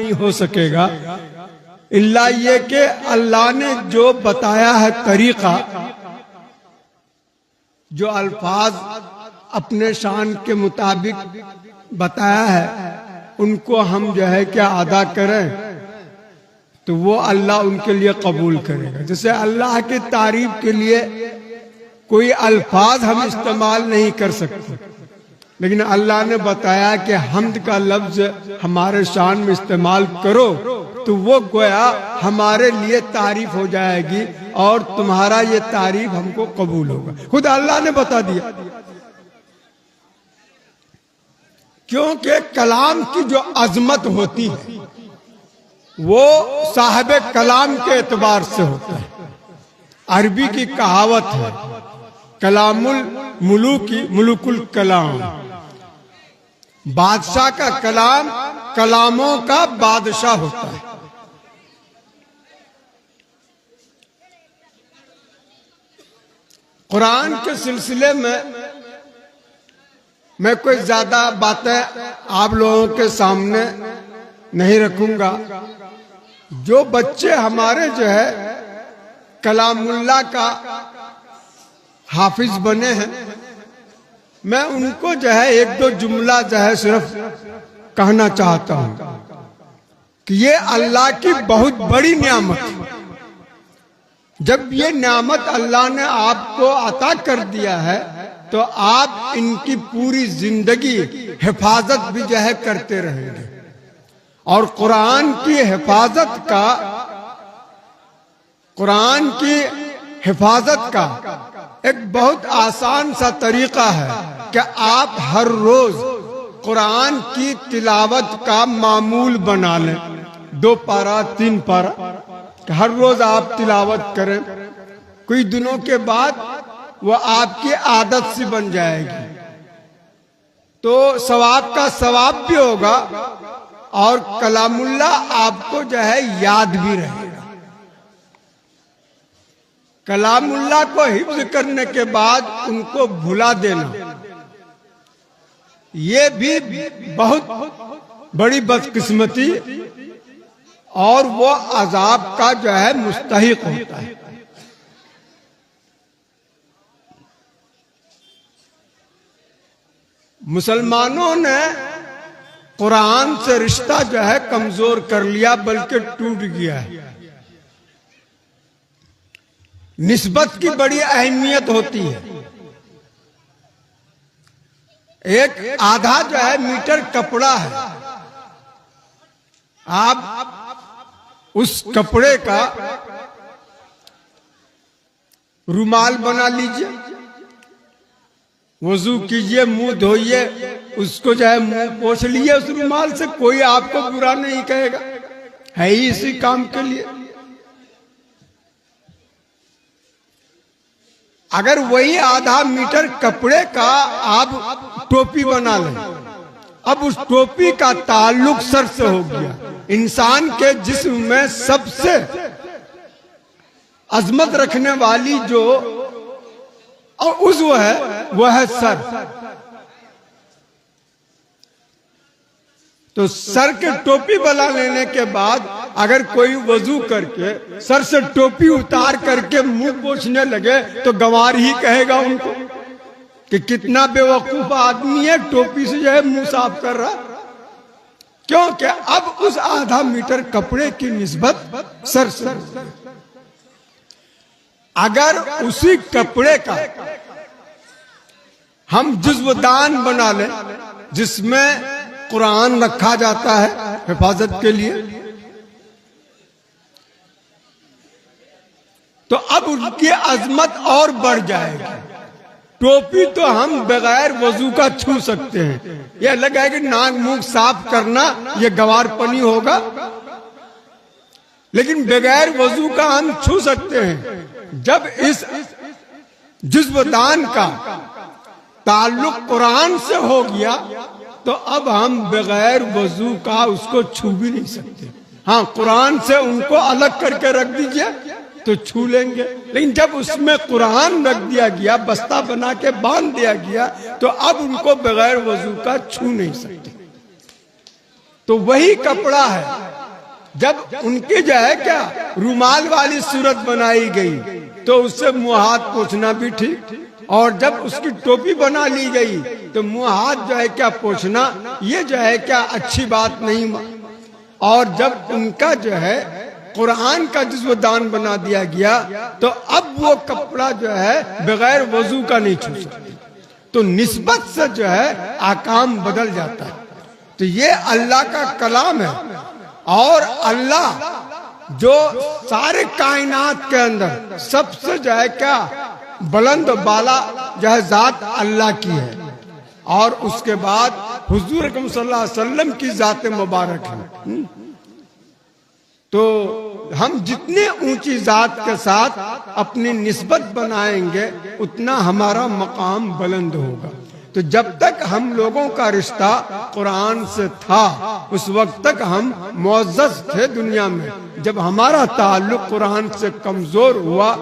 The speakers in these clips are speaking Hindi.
नहीं हो सकेगा इल्ला ये कि अल्लाह ने जो बताया है तरीका, जो अल्फाज अपने शान के मुताबिक बताया है, उनको हम जो है क्या अदा करें तो वो अल्लाह उनके लिए कबूल करेगा। जैसे अल्लाह की तारीफ के लिए कोई अल्फाज हम इस्तेमाल नहीं कर सकते, लेकिन अल्लाह ने बताया कि हम्द का लफ्ज हमारे शान में इस्तेमाल करो तो वो गोया हमारे लिए तारीफ हो जाएगी और तुम्हारा ये तारीफ हमको कबूल होगा। खुद अल्लाह ने बता दिया, क्योंकि कलाम की जो अजमत होती है वो साहिब कलाम के एतबार से होता है। अरबी की कहावत है कलामुल मुलूकी मुलुकुल कलाम, बादशाह का कलाम कलामों का बादशाह होता है। कुरान के सिलसिले में मैं कोई ज्यादा बातें आप लोगों के सामने नहीं रखूंगा। जो बच्चे हमारे जो है कलामुल्लाह का हाफिज बने हैं, मैं उनको जो है एक दो जुमला जो है सिर्फ कहना चाहता हूं कि ये अल्लाह की बहुत बड़ी नियामत है। जब ये नियामत अल्लाह ने आपको अता कर दिया है तो आप इनकी पूरी जिंदगी हिफाजत भी जो है करते रहेंगे। और कुरान की हिफाजत का एक बहुत आसान सा तरीका है कि आप हर रोज कुरान की तिलावत का मामूल बना लें। 2 पारा 3 पारा हर रोज आप तिलावत करें। कुछ दिनों के बाद वो आपकी आदत सी बन जाएगी, तो सवाब का सवाब भी होगा और कलामुल्लाह आपको जो है याद भी रहेगा। कलामुल्लाह को हिफ्ज करने के बाद उनको भुला देना ये भी बहुत बड़ी बदकिस्मती और वो अजाब का जो है मुस्तहिक होता है। मुसलमानों ने कुरान से रिश्ता जो है कमजोर कर लिया, बल्कि टूट गया है। निस्बत की बड़ी अहमियत होती है। एक आधा जो है मीटर कपड़ा है, आप उस कपड़े का रुमाल बना लीजिए, वजू कीजिए, मुंह धोइए, उसको जो है मुंह पोंछ लिए उस रुमाल से, कोई आपको बुरा नहीं कहेगा, है ही इसी काम के लिए। अगर वही आधा मीटर कपड़े का आप टोपी बना लें, अब उस टोपी का ताल्लुक सर से हो गया। इंसान के जिस्म में सबसे अजमत रखने वाली जो उज़्व है वह है सर। तो सर के टोपी बना लेने के बाद अगर कोई वजू करके सर से टोपी उतार करके मुंह पोंछने लगे तो गंवार ही कहेगा उनको कि कितना बेवकूफ आदमी है, टोपी से जो है मुंह साफ कर रहा। क्योंकि अब उस आधा मीटर कपड़े की निस्बत सर से। अगर उसी कपड़े का हम जुज़्वदान बना लें जिसमें कुरान रखा जाता है हिफाजत के लिए, तो अब उनकी अजमत और बढ़ जाएगी। टोपी तो हम बगैर वजू का छू सकते हैं, यह लगा है कि नाक मुंह साफ करना यह गवारपनी होगा, लेकिन बगैर वजू का हम छू सकते हैं। जब इस जुज़्वदान का ताल्लुक कुरान से हो गया तो अब हम बगैर वजू का उसको छू भी नहीं सकते। हाँ, कुरान से उनको अलग करके रख दीजिए तो छू लेंगे, लेकिन जब उसमें कुरान रख दिया गया, बस्ता बना के बांध दिया गया, तो अब उनको बगैर वजू का छू नहीं सकते। तो वही कपड़ा है जब उनकी जो है क्या रुमाल वाली सूरत बनाई गई तो उससे मुंह हाथ पोंछना भी ठीक, और जब उसकी टोपी बना ली गई तो मुंह हाथ जो है क्या पोंछना ये जो है क्या अच्छी बात नहीं। और जब उनका जो है कुरान का जिस्म दान बना दिया गया तो अब वो कपड़ा जो है बगैर वजू का नहीं छू सकते, तो निस्बत से जो है आकाम बदल जाता है। तो ये अल्लाह का कलाम है, और अल्लाह जो सारे कायनात के अंदर सबसे जो है क्या बुलंद बाला जो है जात अल्लाह की है, और उसके बाद हुजूर अकरम सल्लल्लाहु अलैहि वसल्लम की जात मुबारक है। तो हम जितने ऊंची जात के साथ अपनी निस्बत बनाएंगे उतना हमारा मकाम बुलंद होगा। तो जब तक हम लोगों का रिश्ता कुरान से था उस वक्त तक हम मुअज़्ज़ज़ थे दुनिया में। जब हमारा ताल्लुक कुरान से कमजोर हुआ,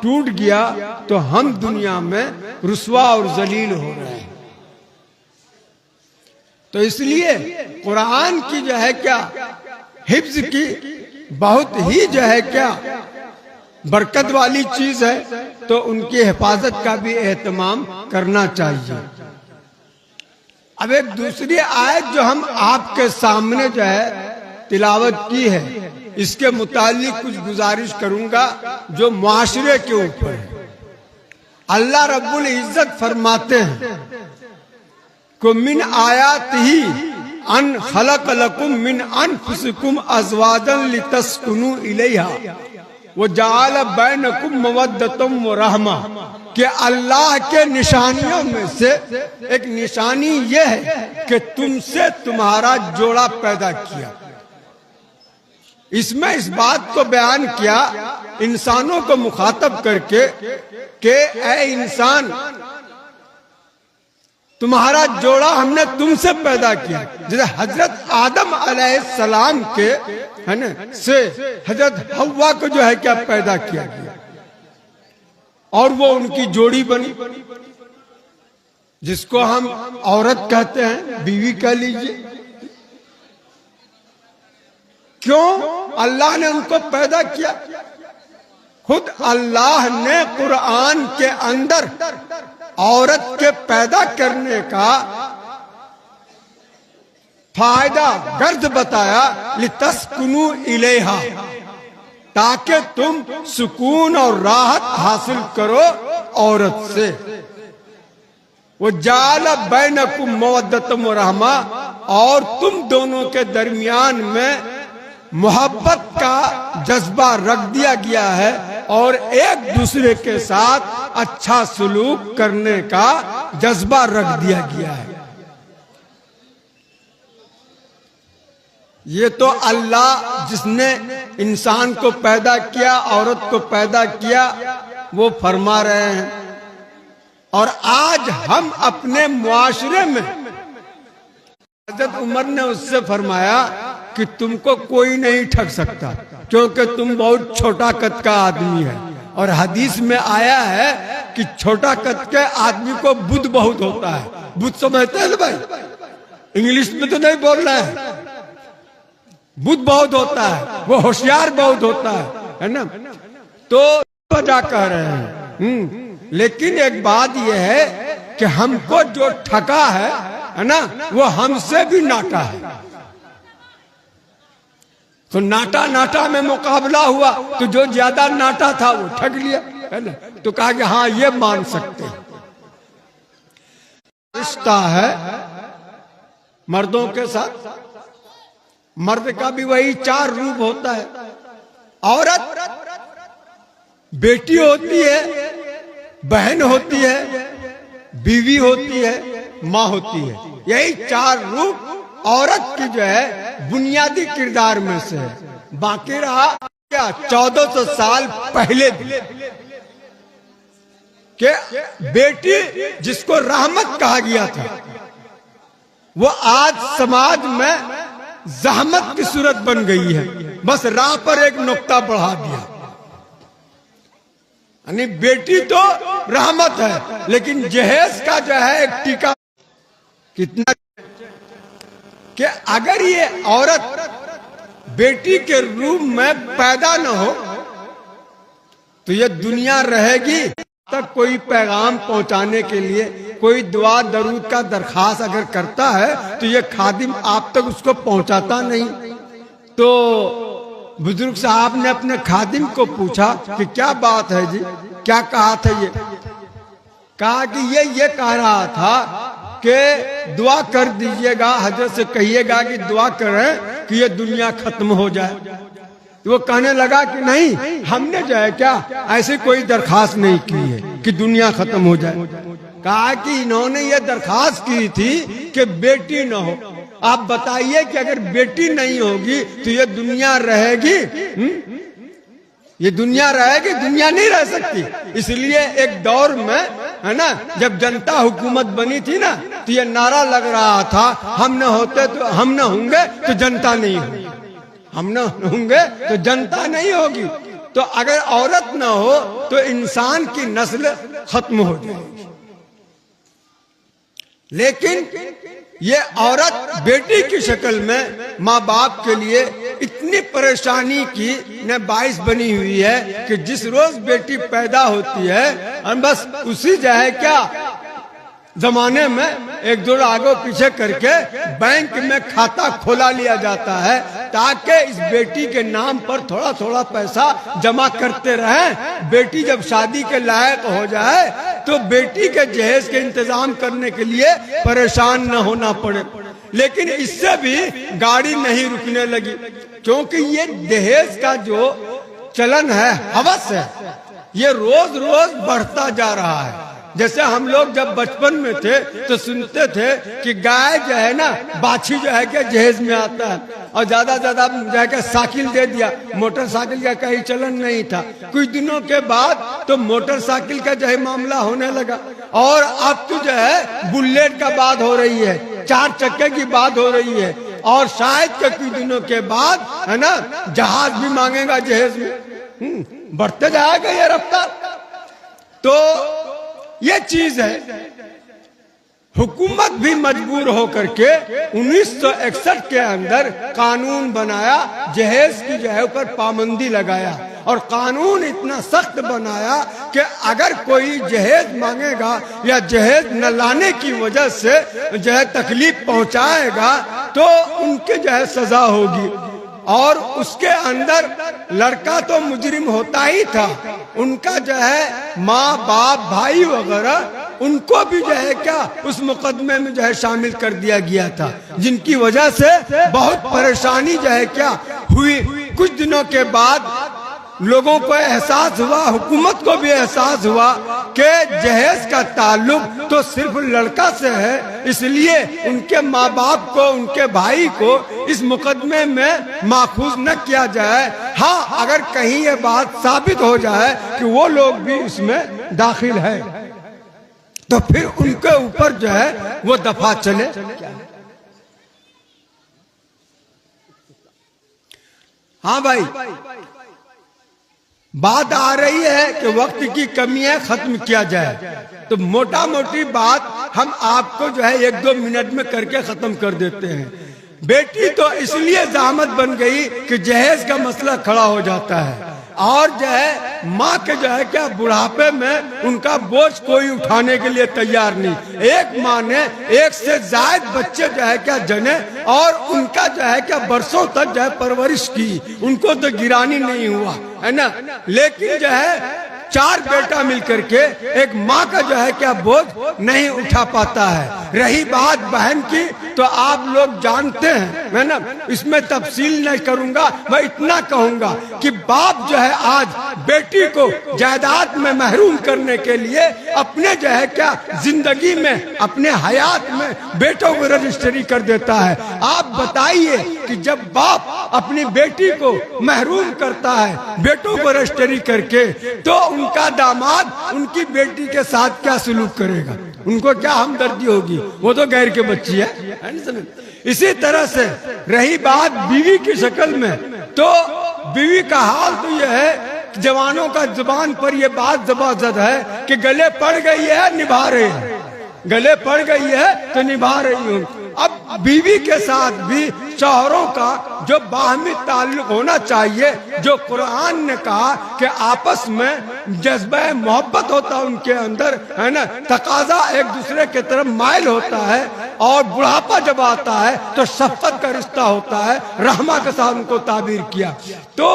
टूट गया, तो हम दुनिया में रुस्वा और जलील हो रहे हैं। तो इसलिए कुरान की जो है क्या हिफ्ज की बहुत ही जो है क्या बरकत वाली चीज है, तो उनकी हिफाजत का भी एहतमाम करना चाहिए। अब एक दूसरी आयत जो हम आपके सामने जो है तिलावत की है, इसके मुतालिक कुछ गुजारिश करूंगा जो मुआशरे के ऊपर है। अल्लाह रब्बुल इज्जत फरमाते हैं को मिन आयात ही अन खलक लकुम मिन अनफुसिकुम अज़वाजन लितस्कुनु इलैहा व जअल बैनकुम मवद्दतम व रहमा, कि अल्लाह के निशानियों में से एक निशानी यह है कि तुमसे तुम्हारा जोड़ा पैदा किया। इसमें इस बात को बयान किया इंसानों को मुखातब करके कि ए इंसान, तुम्हारा जोड़ा हमने तुमसे पैदा किया। जैसे हजरत आदम अलैहिस्सलाम के है ना से हजरत हव्वा को जो है क्या पैदा किया गया, और वो उनकी जोड़ी बनी, जिसको हम औरत कहते हैं, बीवी कह लीजिए। क्यों अल्लाह ने उनको पैदा किया? खुद अल्लाह ने कुरान के अंदर औरत के पैदा करने का फायदा गर्द बताया, लितस्कुनु इलैहा, ताकि तुम सुकून और राहत हासिल करो औरत से। वो जाल बैनकुम मवद्दतम व रहमा, और तुम दोनों के दरमियान में मोहब्बत का जज्बा रख दिया गया है, और एक दूसरे के साथ अच्छा सलूक करने का जज्बा रख दिया गया है। ये तो अल्लाह जिसने इंसान को पैदा किया, औरत को पैदा किया, वो फरमा रहे हैं। और आज हम अपने मुआशरे में, हज़रत उमर ने उससे फरमाया कि तुमको कोई नहीं ठग सकता क्योंकि तुम बहुत छोटा कद का आदमी है। और हदीस में आया है कि छोटा कद के आदमी को बुद्ध बहुत होता है। बुद्ध समझते हैं भाई, इंग्लिश में तो नहीं बोल रहे हैं। बुद्ध बहुत होता है, वो होशियार बहुत होता है ना। तो वजह कह रहे हैं। लेकिन एक बात यह है कि हमको जो ठगा है ना, वो हमसे भी नाटा है। तो नाटा नाटा में मुकाबला हुआ, तो जो ज्यादा नाटा था वो ठग लिया, है ना। तो कहा कि हाँ ये मान सकते हैं। रिश्ता है मर्दों के साथ, मर्द का भी वही 4 रूप होता है। औरत बेटी होती है, बहन होती है, बीवी होती है, माँ होती है। यही 4 रूप औरत की जो है बुनियादी किरदार में से है। बाकी रहा क्या 1400 साल पहले भी कि बेटी जिसको रहमत कहा गया था, वो आज समाज में जहमत की सूरत बन गई है। बस राह पर एक नुक्ता बढ़ा दिया। यानी बेटी तो रहमत है, लेकिन जहेज का जो है एक टीका कितना कि अगर ये औरत बेटी के रूप में पैदा न हो तो ये दुनिया रहेगी तक कोई पैगाम पहुंचाने के लिए कोई दुआ दरूद का दरखास्त अगर करता है तो ये खादिम आप तक उसको पहुंचाता नहीं। तो बुजुर्ग साहब ने अपने खादिम को पूछा कि क्या बात है जी, क्या कहा था? ये कहा कि ये कह रहा था कि दुआ कर दीजिएगा, हजरत से कहिएगा कि दुआ करें कि ये दुनिया खत्म हो जाए। तो वो कहने लगा कि नहीं, हमने जो है क्या ऐसी कोई दरखास्त नहीं की है कि दुनिया खत्म हो जाए। कहा कि इन्होंने ये दरखास्त की थी कि बेटी न हो। आप बताइए कि अगर बेटी नहीं होगी तो ये दुनिया रहेगी? ये दुनिया रहेगी? दुनिया नहीं रह सकती। इसलिए एक दौर में है ना, जब जनता हुकूमत बनी थी ना, तो ये नारा लग रहा था, हम न होते तो हम न होंगे तो जनता नहीं होगी, हम न होंगे तो जनता नहीं होगी। तो अगर औरत न हो तो इंसान की नस्ल खत्म हो जाएगी। लेकिन ये औरत बेटी की शक्ल में माँ बाप के लिए इतनी परेशानी की न बाइस बनी हुई है कि जिस रोज बेटी पैदा होती है और बस उसी जो है क्या जमाने में एक दो आगे पीछे करके बैंक में खाता खोला लिया जाता है ताकि इस बेटी के नाम पर थोड़ा थोड़ा पैसा जमा करते रहें। बेटी जब शादी के लायक हो जाए तो बेटी के जहेज के इंतजाम करने के लिए परेशान न होना पड़े। लेकिन इससे भी गाड़ी नहीं रुकने लगी, क्योंकि ये दहेज का जो चलन है, हवस है, ये रोज रोज बढ़ता जा रहा है। जैसे हम लोग जब बचपन में थे तो सुनते थे कि गाय जो है ना, बाछी जो है क्या जहेज में आता है, और ज्यादा जो है क्या साइकिल दे दिया। मोटरसाइकिल का कहीं चलन नहीं था। कुछ दिनों के बाद तो मोटरसाइकिल का जो है मामला होने लगा, और अब तो जो है बुलेट का बात हो रही है, 4 चक्के की बात हो रही है, और शायद के कुछ दिनों के बाद है ना जहाज भी मांगेगा जहेज में। बढ़ते जाएगा ये रफ्तार। तो ये चीज है, हुकूमत भी मजबूर होकर के 1961 के अंदर कानून बनाया, जहेज की जो है ऊपर पाबंदी लगाया, और कानून इतना सख्त बनाया कि अगर कोई जहेज मांगेगा या जहेज न लाने की वजह से जो है तकलीफ पहुंचाएगा तो उनके जो है सजा होगी। और उसके अंदर लड़का तो मुजरिम होता ही था, उनका जो है माँ बाप भाई वगैरह उनको भी जो है क्या उस मुकदमे में जो है शामिल कर दिया गया था, जिनकी वजह से बहुत परेशानी जो है क्या हुई। कुछ दिनों के बाद लोगों को एहसास हुआ, हुकूमत को भी एहसास हुआ कि जहेज का ताल्लुक तो सिर्फ लड़का से है, इसलिए उनके माँ बाप को, उनके भाई को इस मुकदमे में माखूज न किया जाए। हाँ, अगर कहीं ये बात साबित हो जाए कि वो लोग भी इसमें दाखिल है तो फिर उनके ऊपर जो है वो दफा चले। हाँ भाई, बात आ रही है कि वक्त की कमियां खत्म किया जाए, तो मोटा मोटी बात हम आपको जो है 1-2 मिनट में करके खत्म कर देते हैं। बेटी तो इसलिए जहमत बन गई कि जहेज का मसला खड़ा हो जाता है, और जो है माँ के जो है क्या बुढ़ापे में उनका बोझ कोई उठाने के लिए तैयार नहीं। एक माँ ने 1 से ज्यादा बच्चे जो है क्या जने और उनका जो है क्या बरसों तक जो है परवरिश की, उनको तो गिरानी नहीं हुआ है ना। लेकिन जो है 4 बेटा मिलकर के एक माँ का जो है क्या बोझ नहीं उठा पाता है। रही बात बहन की, तो आप लोग जानते हैं, मैं ना इसमें तफसील नहीं करूंगा, मैं इतना कहूंगा कि बाप जो है आज बेटी को जायदाद में महरूम करने के लिए अपने जो है क्या जिंदगी में, अपने हयात में बेटों को रजिस्ट्री कर देता है। आप बताइए कि जब बाप अपनी बेटी को महरूम करता है बेटों को रजिस्ट्री करके, तो उनका दामाद उनकी बेटी के साथ क्या सलूक करेगा, उनको क्या हमदर्दी होगी? वो तो गैर के बच्ची है। इसी तरह से रही बात बीवी की शक्ल में, तो बीवी का हाल तो यह है, जवानों का जुबान पर यह बात जबरदस्त है कि गले पड़ गई है निभा रहे हैं, गले पड़ गई है तो निभा रही हूँ। अब बीवी के साथ भी शौहरों का जो बाहमी ताल्लुक होना चाहिए, जो कुरान ने कहा कि आपस में जज्बा मोहब्बत होता है उनके अंदर, है ना, तकाजा एक दूसरे की तरफ माइल होता है, और बुढ़ापा जब आता है तो शफकत का रिश्ता होता है, रहमा के साथ उनको ताबीर किया। तो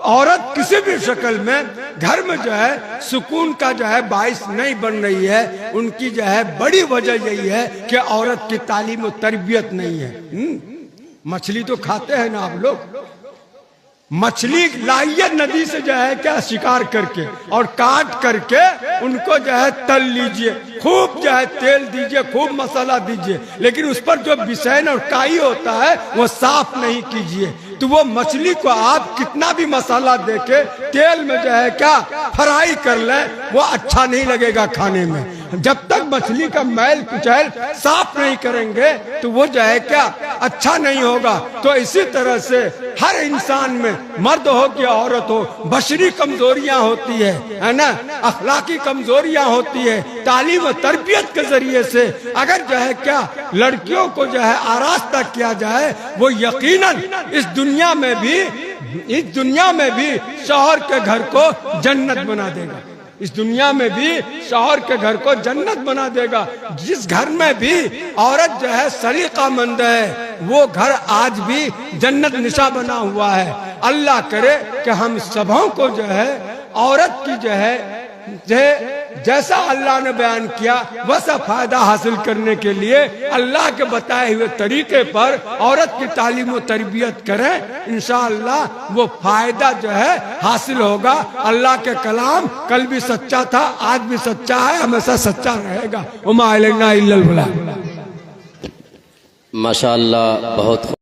औरत किसी भी शक्ल में घर में जो है सुकून का जो है बाइस नहीं बन रही है, उनकी जो है बड़ी वजह यही है कि औरत की तालीम और तरबियत नहीं है। मछली तो खाते हैं ना आप लोग, मछली लाइए नदी से जो है क्या शिकार करके और काट करके उनको जो है तल लीजिए, खूब जो है तेल दीजिए, खूब मसाला दीजिए, लेकिन उस पर जो बिसैन और काई होता है वो साफ नहीं कीजिए। तो वो मछली को आप कितना भी मसाला देके तेल में जो है क्या फ्राई कर ले, वो अच्छा नहीं लगेगा खाने में। जब तक मछली का मैल कुचैल साफ नहीं करेंगे तो वो जो है क्या अच्छा नहीं होगा। तो इसी तरह से हर इंसान में, मर्द हो कि औरत हो, बशरी कमजोरियां होती है ना, अखलाकी कमजोरियां होती है। तालीम और तरबियत के जरिए से अगर जो है क्या लड़कियों को जो है आरास्ता किया जाए, वो यकीनन इस दुनिया में भी शौहर के घर को जन्नत बना देगा। इस दुनिया में भी शौहर के घर को जन्नत बना देगा। जिस घर में भी औरत जो है सलीकामंद है, वो घर आज भी जन्नत निशा बना हुआ है। अल्लाह करे कि हम सबों को जो है औरत की जो है जैसा अल्लाह ने बयान किया वैसा फायदा हासिल करने के लिए अल्लाह के बताए हुए तरीके पर औरत की तालीम और तरबियत करें, इंशाअल्लाह वो फायदा जो है हासिल होगा। अल्लाह के कलाम कल भी सच्चा था, आज भी सच्चा है, हमेशा सच्चा रहेगा। उम्मा अलैना इल्लल बलाग। माशाअल्लाह, बहुत